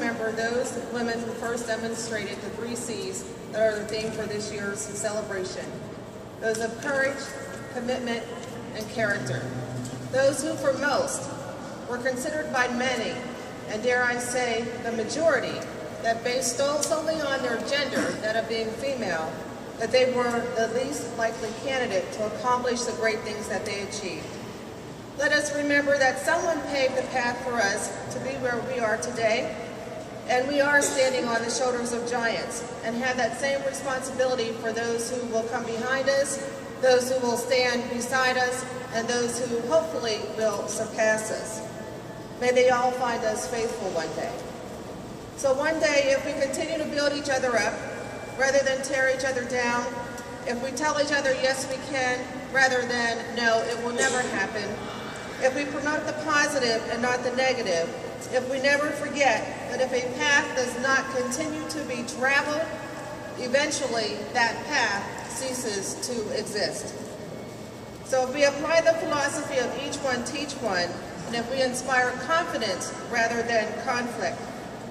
remember those women who first demonstrated the 3 C's that are the theme for this year's celebration. Those of courage, commitment, and character. Those who, for most, were considered by many, and dare I say, the majority, that based solely on their gender, that of being female, that they were the least likely candidate to accomplish the great things that they achieved. Let us remember that someone paved the path for us to be where we are today, and we are standing on the shoulders of giants and have that same responsibility for those who will come behind us, those who will stand beside us, and those who hopefully will surpass us. May they all find us faithful one day. So one day, if we continue to build each other up, rather than tear each other down, if we tell each other, yes, we can, rather than, no, it will never happen, if we promote the positive and not the negative, if we never forget that if a path does not continue to be traveled, eventually that path ceases to exist. So if we apply the philosophy of each one teach one, and if we inspire confidence rather than conflict,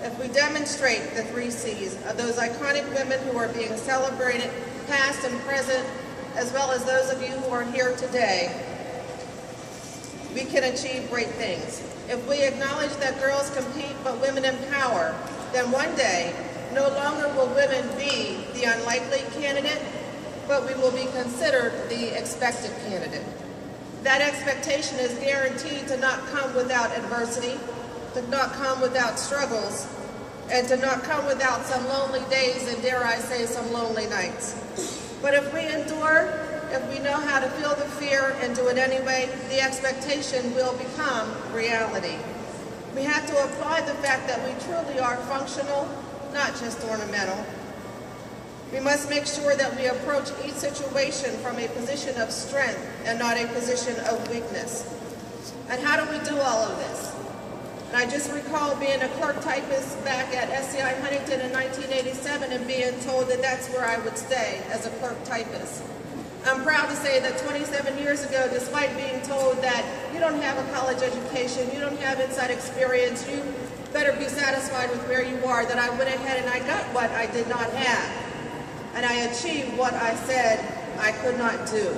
if we demonstrate the 3 C's of those iconic women who are being celebrated, past and present, as well as those of you who are here today, we can achieve great things. If we acknowledge that girls compete but women empower, then one day, no longer will women be the unlikely candidate, but we will be considered the expected candidate. That expectation is guaranteed to not come without adversity, to not come without struggles, and to not come without some lonely days and, dare I say, some lonely nights. But if we endure, if we know how to feel the fear and do it anyway, the expectation will become reality. We have to apply the fact that we truly are functional, not just ornamental. We must make sure that we approach each situation from a position of strength and not a position of weakness. And how do we do all of this? And I just recall being a clerk typist back at SCI Huntington in 1987 and being told that that's where I would stay, as a clerk typist. I'm proud to say that 27 years ago, despite being told that you don't have a college education, you don't have inside experience, you better be satisfied with where you are, that I went ahead and I got what I did not have. And I achieved what I said I could not do.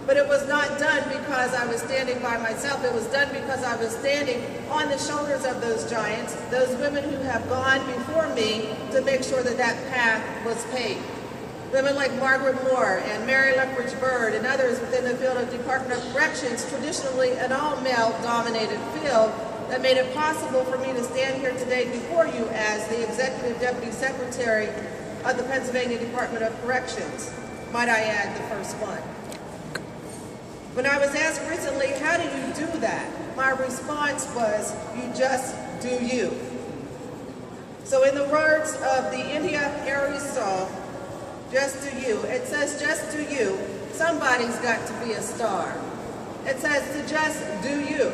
But it was not done because I was standing by myself. It was done because I was standing on the shoulders of those giants, those women who have gone before me to make sure that that path was paved. Women like Margaret Moore and Mary Lethbridge Bird and others within the field of Department of Corrections, traditionally an all-male dominated field, that made it possible for me to stand here today before you as the Executive Deputy Secretary of the Pennsylvania Department of Corrections. Might I add, the first one. When I was asked recently, how do you do that? My response was, you just do you. So in the words of the India Aries song, just do you, it says just do you, somebody's got to be a star. It says to just do you,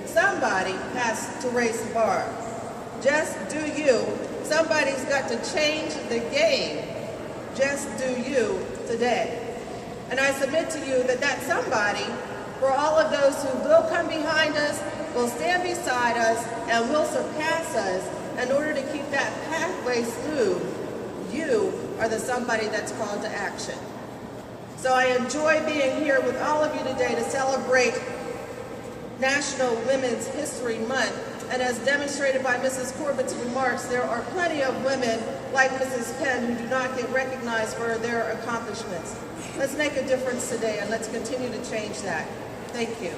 somebody has to raise the bar. Just do you, somebody's got to change the game. Just do you today. And I submit to you that that somebody, for all of those who will come behind us, will stand beside us, and will surpass us in order to keep that pathway smooth, you are the somebody that's called to action. So I enjoy being here with all of you today to celebrate National Women's History Month. And as demonstrated by Mrs. Corbett's remarks, there are plenty of women like Mrs. Penn who do not get recognized for their accomplishments. Let's make a difference today, and let's continue to change that. Thank you.